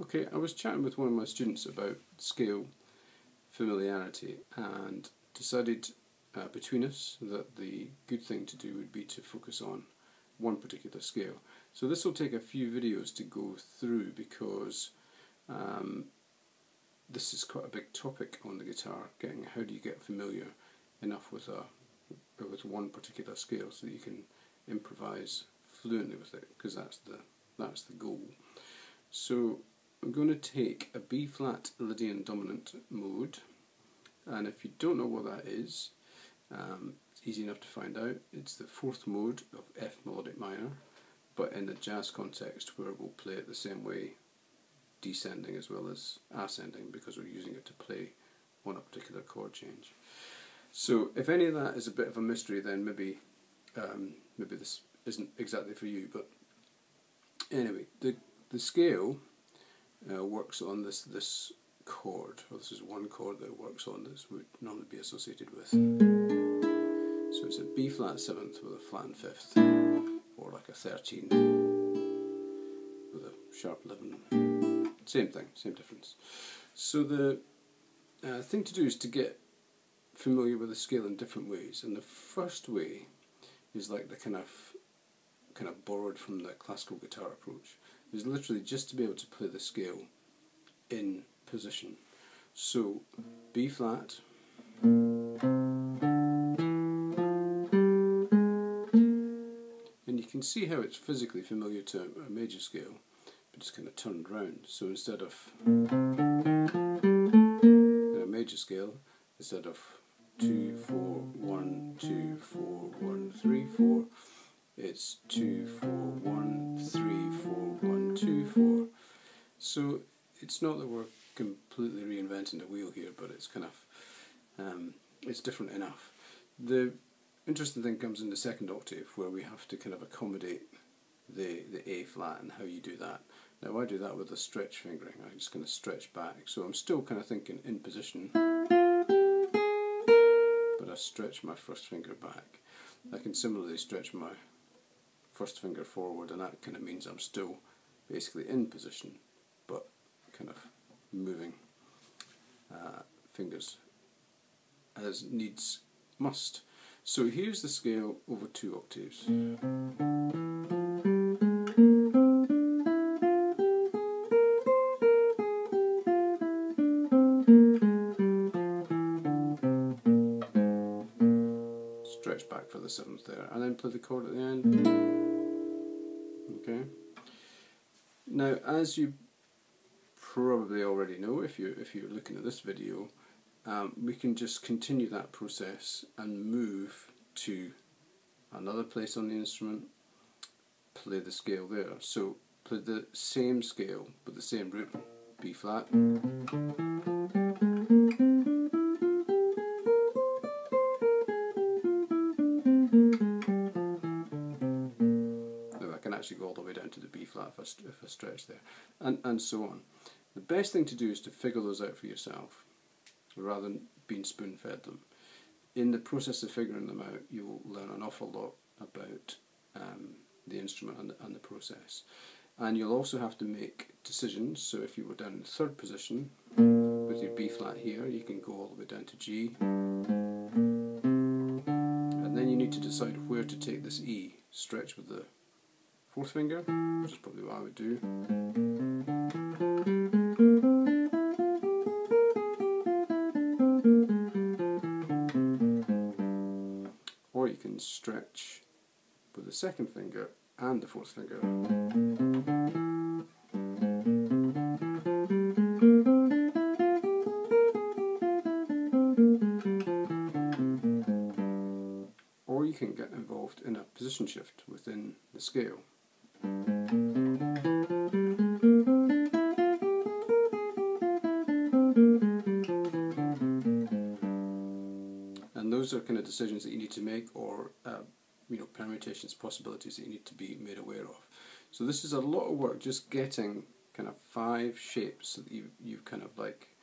Okay, I was chatting with one of my students about scale familiarity and decided between us that the good thing to do would be to focus on one particular scale. So this will take a few videos to go through because this is quite a big topic on the guitar, getting how do you get familiar enough with one particular scale so that you can improvise fluently with it, because that's the goal. So I'm going to take a B flat Lydian dominant mode, and if you don't know what that is, it's easy enough to find out. It's the fourth mode of F melodic minor, but in the jazz context where we'll play it the same way, descending as well as ascending, because we're using it to play on a particular chord change. So if any of that is a bit of a mystery, then maybe this isn't exactly for you. But anyway, the scale works on this chord, or this is one chord that it works on that would normally be associated with. So it's a B flat seventh with a flattened fifth, or like a 13 with a sharp 11. Same thing, same difference. So the thing to do is to get familiar with the scale in different ways, and the first way is like the kind of borrowed from the classical guitar approach, is literally just to be able to play the scale in position. So B flat, and you can see how it's physically familiar to a major scale, but it's kind of turned round. So instead of in a major scale, instead of 2 4 1 2 4 1 3 4, it's 2 4 1 3 4 1 2 4. So it's not that we're completely reinventing the wheel here, but it's kind of it's different enough. The interesting thing comes in the second octave, where we have to kind of accommodate the A flat and how you do that. Now I do that with a stretch fingering. I just kind of stretch back, so I'm still kind of thinking in position, but I stretch my first finger back. I can similarly stretch my first finger forward, and that kind of means I'm still basically in position, but kind of moving fingers as needs must. So here's the scale over 2 octaves. Stretch back for the 7th there, and then play the chord at the end. Okay. Now, as you probably already know, if you're looking at this video, we can just continue that process and move to another place on the instrument, play the scale there. So play the same scale with the same root, B flat, I can actually go all the way down to the B flat if I stretch there, and so on. The best thing to do is to figure those out for yourself, rather than being spoon-fed them. In the process of figuring them out, you'll learn an awful lot about the instrument and the process. And you'll also have to make decisions. So if you were down in the 3rd position with your B flat here, you can go all the way down to G. And then you need to decide where to take this E. Stretch with the 4th finger, which is probably what I would do. Or you can stretch with the 2nd finger and the 4th finger. Or you can get involved in a position shift within the scale. And those are kind of decisions that you need to make, or permutations, possibilities that you need to be made aware of. So this is a lot of work, just getting kind of 5 shapes so that you've kind of like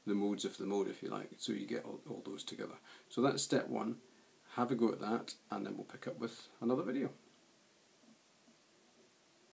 the modes of the mode, if you like, so you get all those together. So that's step 1. Have a go at that, and then we'll pick up with another video.